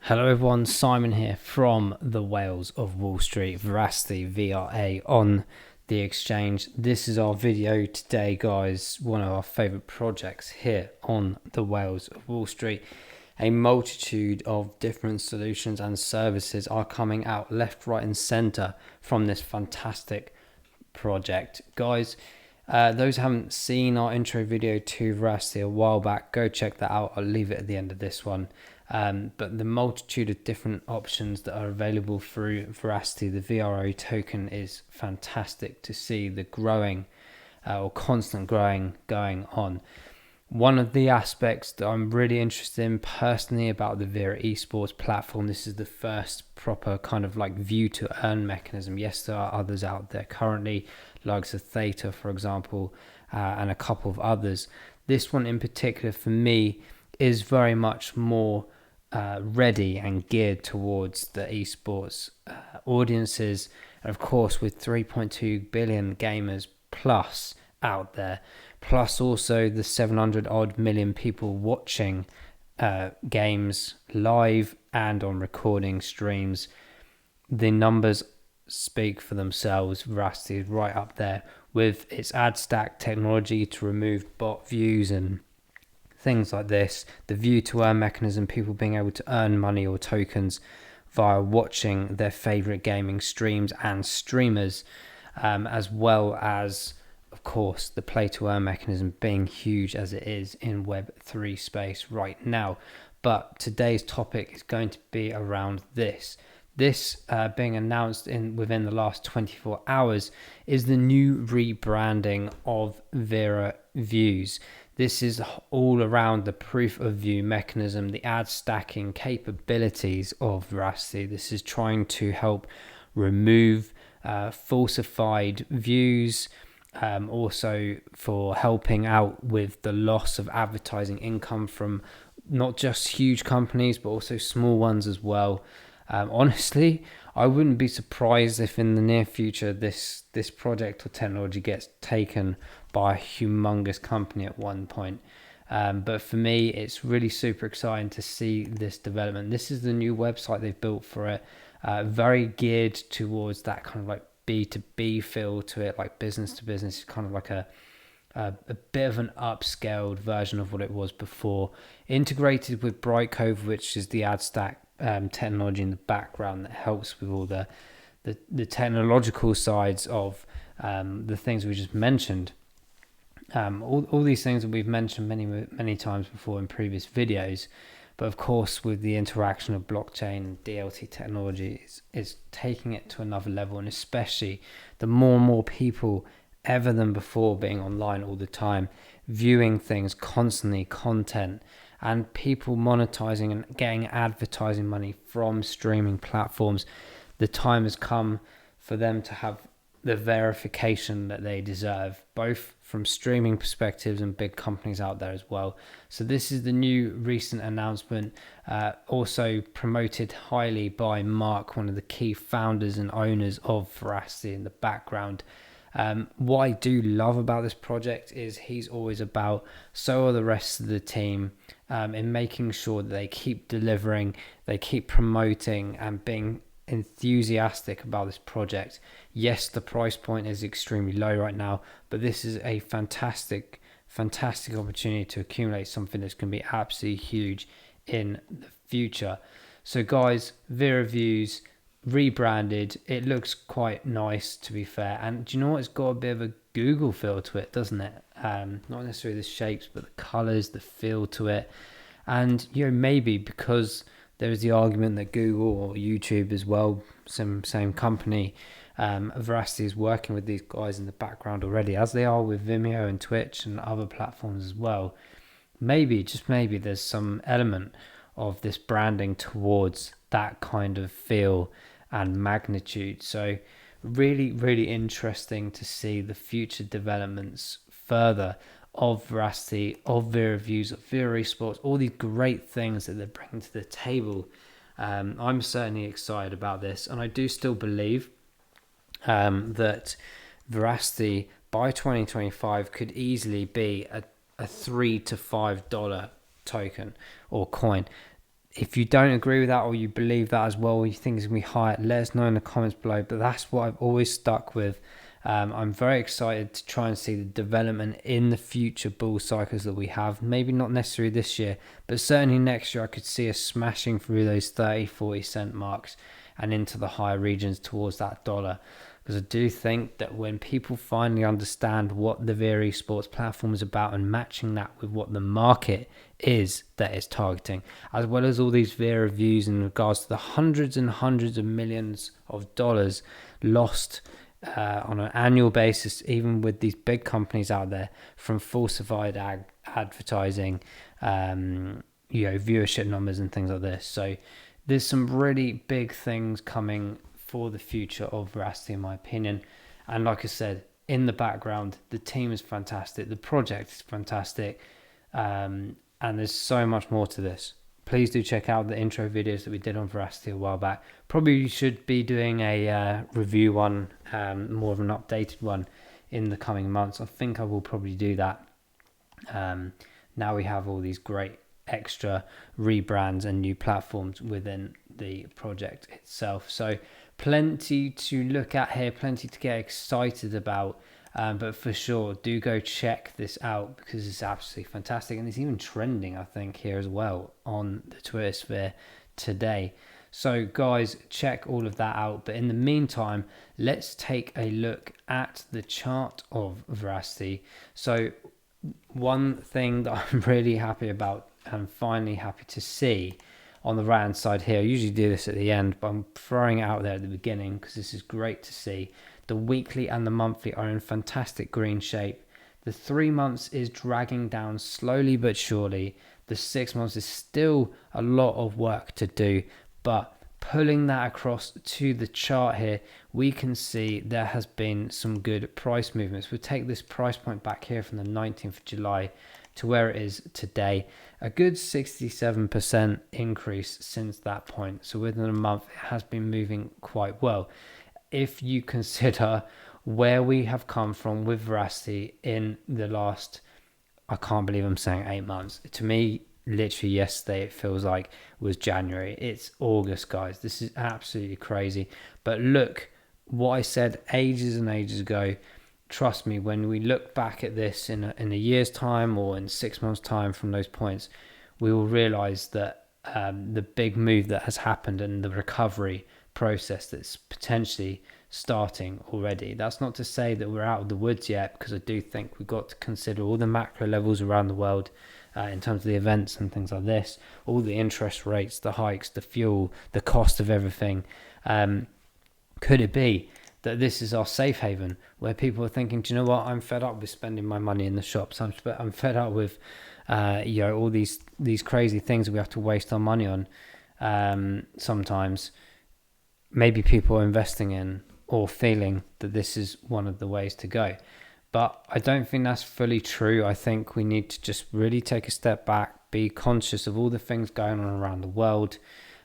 Hello everyone, Simon here from the Whales of Wall Street, Veracity, VRA on the exchange. This is our video today, guys. One of our favorite projects here on the Whales of Wall Street. A multitude of different solutions and services are coming out left, right and center from this fantastic project. Guys, those who haven't seen our intro video to Veracity a while back, go check that out. I'll leave it at the end of this one. But the multitude of different options that are available through Veracity, the VRA token, is fantastic to see the growing or constant growing going on. One of the aspects that I'm really interested in personally about the VRA esports platform, this is the first proper kind of like view to earn mechanism. Yes, there are others out there currently, like Theta, for example, and a couple of others. This one in particular for me is very much more ready and geared towards the esports audiences, and of course with 3.2 billion gamers plus out there, plus also the 700 odd million people watching games live and on recording streams. The numbers speak for themselves. Veracity is right up there with its ad stack technology to remove bot views and things like this, the view to earn mechanism, people being able to earn money or tokens via watching their favorite gaming streams and streamers, as well as, of course, the play to earn mechanism being huge as it is in Web3 space right now. But today's topic is going to be around this. This being announced within the last 24 hours is the new rebranding of VeraViews. This is all around the proof of view mechanism, the ad stacking capabilities of Veracity. This is trying to help remove falsified views, also for helping out with the loss of advertising income from not just huge companies, but also small ones as well. Honestly, I wouldn't be surprised if in the near future this project or technology gets taken by a humongous company at one point. But for me, it's really super exciting to see this development. This is the new website they've built for it, very geared towards that kind of like B2B feel to it, like business to business. It's kind of like a bit of an upscaled version of what it was before, integrated with Brightcove, which is the ad stack technology in the background that helps with all the technological sides of the things we just mentioned. All these things that we've mentioned many times before in previous videos, but of course with the interaction of blockchain and DLT technology is taking it to another level, and especially the more and more people ever than before being online all the time, viewing things constantly, content, and people monetizing and getting advertising money from streaming platforms. The time has come for them to have the verification that they deserve, both from streaming perspectives and big companies out there as well. So this is the new recent announcement, also promoted highly by Mark, one of the key founders and owners of Veracity in the background. What I do love about this project is he's always about, so are the rest of the team, in making sure that they keep delivering, they keep promoting and being enthusiastic about this project. Yes, the price point is extremely low right now, but this is a fantastic opportunity to accumulate something that's going to be absolutely huge in the future. So guys, VeraViews rebranded, it looks quite nice to be fair, and do you know what, it's got a bit of a Google feel to it, doesn't it? Not necessarily the shapes, but the colors, the feel to it. And maybe because there is the argument that Google or YouTube as well, same company, Veracity is working with these guys in the background already, as they are with Vimeo and Twitch and other platforms as well. Maybe, just maybe, there's some element of this branding towards that kind of feel and magnitude. So really interesting to see the future developments further of Veracity, of VeraViews, of VRA Esports, all these great things that they're bringing to the table. I'm certainly excited about this, and I do still believe that Veracity by 2025 could easily be a $3 to $5 token or coin. If you don't agree with that, or you believe that as well, or you think it's going to be higher, let us know in the comments below. But that's what I've always stuck with. I'm very excited to try and see the development in the future bull cycles that we have. Maybe not necessarily this year, but certainly next year I could see us smashing through those 30-40 cent marks and into the higher regions towards that dollar. Because I do think that when people finally understand what the VRA sports platform is about and matching that with what the market is that it's targeting, as well as all these VeraViews in regards to the hundreds and hundreds of millions of dollars lost on an annual basis, even with these big companies out there, from falsified advertising, viewership numbers and things like this. So there's some really big things coming for the future of Veracity, in my opinion. And like I said, in the background, the team is fantastic, the project is fantastic, and there's so much more to this. Please do check out the intro videos that we did on Veracity a while back. Probably should be doing a review one, more of an updated one in the coming months. I think I will probably do that. Now we have all these great extra rebrands and new platforms within the project itself. So plenty to look at here, plenty to get excited about. But for sure, do go check this out because it's absolutely fantastic. And it's even trending, I think, here as well on the Twitter sphere today. So guys, check all of that out. But in the meantime, let's take a look at the chart of Veracity. So one thing that I'm really happy about and finally happy to see on the right hand side here, I usually do this at the end, but I'm throwing it out there at the beginning because this is great to see. The weekly and the monthly are in fantastic green shape. The 3 months is dragging down slowly but surely. The 6 months is still a lot of work to do, but pulling that across to the chart here, we can see there has been some good price movements. We'll take this price point back here from the 19th of July to where it is today. A good 67% increase since that point. So within a month, it has been moving quite well. If you consider where we have come from with Veracity in the last, I can't believe I'm saying 8 months. To me, literally yesterday, it feels like was January. It's August, guys. This is absolutely crazy. But look, what I said ages and ages ago, trust me, when we look back at this in a year's time or in 6 months' time from those points, we will realize that the big move that has happened and the recovery process that's potentially starting already. That's not to say that we're out of the woods yet, because I do think we've got to consider all the macro levels around the world in terms of the events and things like this, all the interest rates, the hikes, the fuel, the cost of everything. Could it be that this is our safe haven where people are thinking, do you know what, I'm fed up with spending my money in the shops, I'm fed up with all these crazy things that we have to waste our money on sometimes. Maybe people are investing in or feeling that this is one of the ways to go. But I don't think that's fully true. I think we need to just really take a step back, be conscious of all the things going on around the world,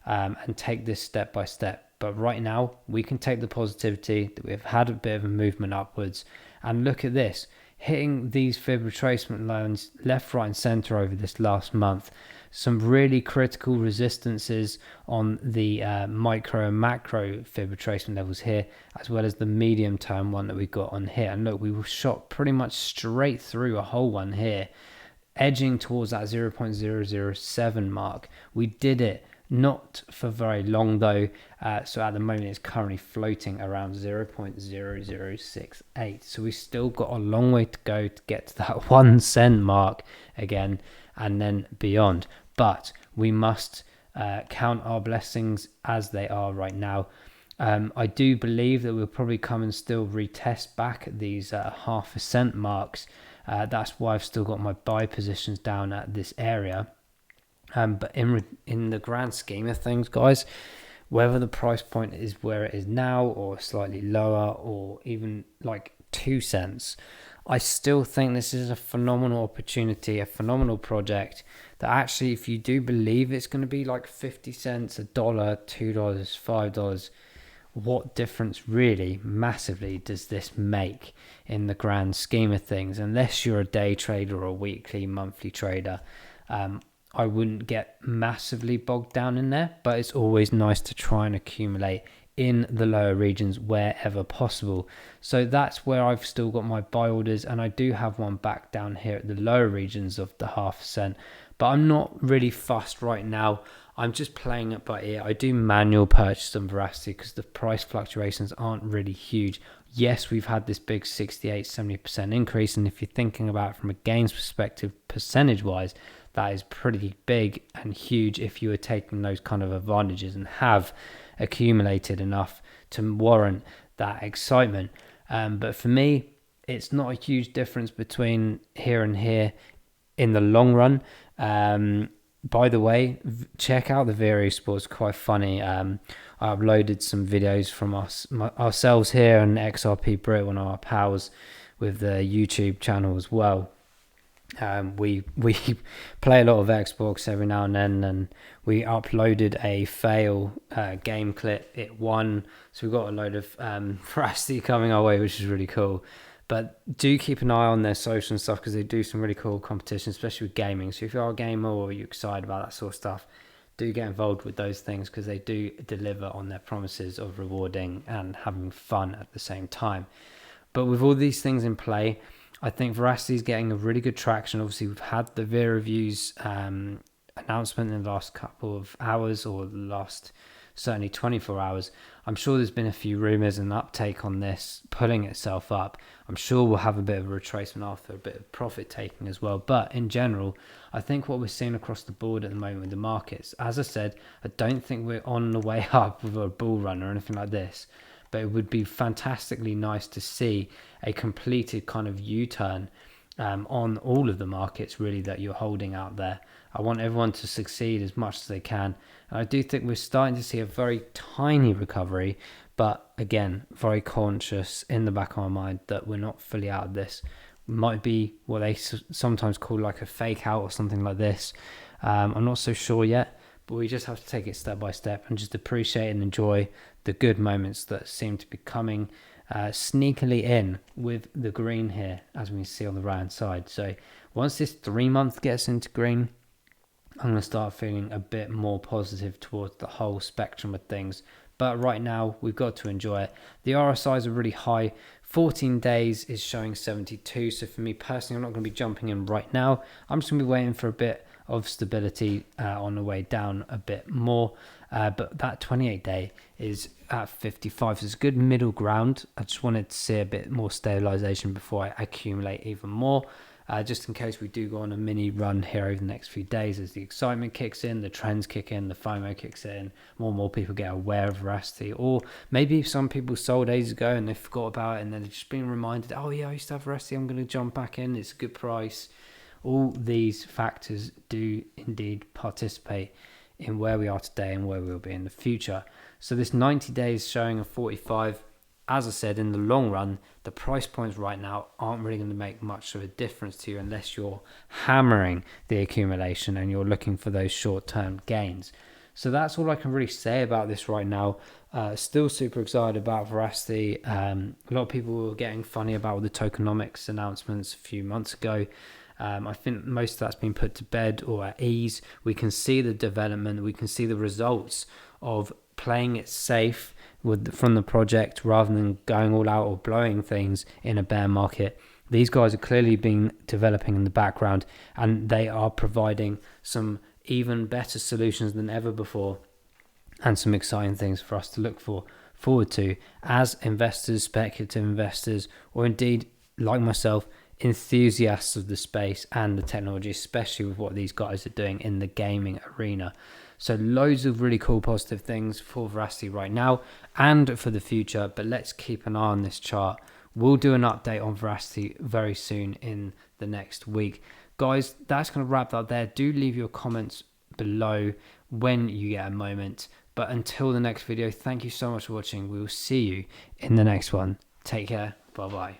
and take this step by step. But right now, we can take the positivity that we've had a bit of a movement upwards, and look at this, hitting these fib retracement lines left, right and center over this last month. Some really critical resistances on the micro and macro fib retracement levels here, as well as the medium term one that we got on here. And look, we were shot pretty much straight through a whole one here, edging towards that 0.007 mark. We did it not for very long though, so at the moment it's currently floating around 0.0068. So we still got a long way to go to get to that 1 cent mark again, and then beyond. But we must count our blessings as they are right now. I do believe that we'll probably come and still retest back at these 0.5 cent marks. That's why I've still got my buy positions down at this area. But in the grand scheme of things, guys, whether the price point is where it is now or slightly lower or even like 2 cents, I still think this is a phenomenal opportunity, a phenomenal project that actually, if you do believe it's going to be like 50 cents, $1, $2, $5, what difference really massively does this make in the grand scheme of things? Unless you're a day trader or a weekly, monthly trader, I wouldn't get massively bogged down in there, but it's always nice to try and accumulate in the lower regions wherever possible. So that's where I've still got my buy orders, and I do have one back down here at the lower regions of the 0.5%, but I'm not really fussed right now. I'm just playing it by ear. I do manual purchase on Veracity because the price fluctuations aren't really huge. Yes, we've had this big 68-70% increase, and if you're thinking about it from a gains perspective, percentage wise, that is pretty big and huge if you are taking those kind of advantages and have accumulated enough to warrant that excitement. But for me, it's not a huge difference between here and here in the long run. By the way, check out the VRA Sports, quite funny. I uploaded some videos from ourselves here and XRP Brit, one of our pals, with the YouTube channel as well. We play a lot of Xbox every now and then, and we uploaded a fail game clip. It won, so we've got a load of Veracity coming our way, which is really cool. But do keep an eye on their social and stuff, because they do some really cool competitions, especially with gaming. So if you are a gamer or you're excited about that sort of stuff, do get involved with those things, because they do deliver on their promises of rewarding and having fun at the same time. But with all these things in play, I think Veracity is getting a really good traction. Obviously, we've had the VeraViews announcement in the last couple of hours, or the last certainly 24 hours. I'm sure there's been a few rumours and uptake on this pulling itself up. I'm sure we'll have a bit of a retracement after, a bit of profit taking as well. But in general, I think what we're seeing across the board at the moment with the markets, as I said, I don't think we're on the way up with a bull run or anything like this. But it would be fantastically nice to see a completed kind of U-turn on all of the markets really that you're holding out there. I want everyone to succeed as much as they can. And I do think we're starting to see a very tiny recovery, but again, very conscious in the back of my mind that we're not fully out of this. Might be what they sometimes call like a fake out or something like this. I'm not so sure yet, but we just have to take it step by step and just appreciate and enjoy the good moments that seem to be coming sneakily in with the green here, as we can see on the right hand side. So once this 3 month gets into green, I'm going to start feeling a bit more positive towards the whole spectrum of things. But right now, we've got to enjoy it. The RSIs are really high. 14 days is showing 72. So for me personally, I'm not going to be jumping in right now. I'm just going to be waiting for a bit of stability on the way down a bit more. But that 28 day is at 55. So it's a good middle ground. I just wanted to see a bit more stabilization before I accumulate even more. Just in case we do go on a mini run here over the next few days as the excitement kicks in, the trends kick in, the FOMO kicks in, more and more people get aware of Veracity. Or maybe some people sold ages ago and they forgot about it, and then they're just being reminded, oh yeah, I used to have Veracity, I'm going to jump back in, it's a good price. All these factors do indeed participate in where we are today and where we'll be in the future. So this 90 days showing a 45. As I said, in the long run, the price points right now aren't really going to make much of a difference to you unless you're hammering the accumulation and you're looking for those short-term gains. So that's all I can really say about this right now. Still super excited about Veracity. A lot of people were getting funny about the tokenomics announcements a few months ago. I think most of that's been put to bed or at ease. We can see the development. We can see the results of playing it safe from the project rather than going all out or blowing things in a bear market. These guys are clearly been developing in the background, and they are providing some even better solutions than ever before, and some exciting things for us to look forward to as investors, speculative investors, or indeed, like myself, enthusiasts of the space and the technology, especially with what these guys are doing in the gaming arena. So loads of really cool positive things for Veracity right now and for the future, but let's keep an eye on this chart. We'll do an update on Veracity very soon in the next week. Guys, that's going to wrap that there. Do leave your comments below when you get a moment. But until the next video, thank you so much for watching. We will see you in the next one. Take care. Bye-bye.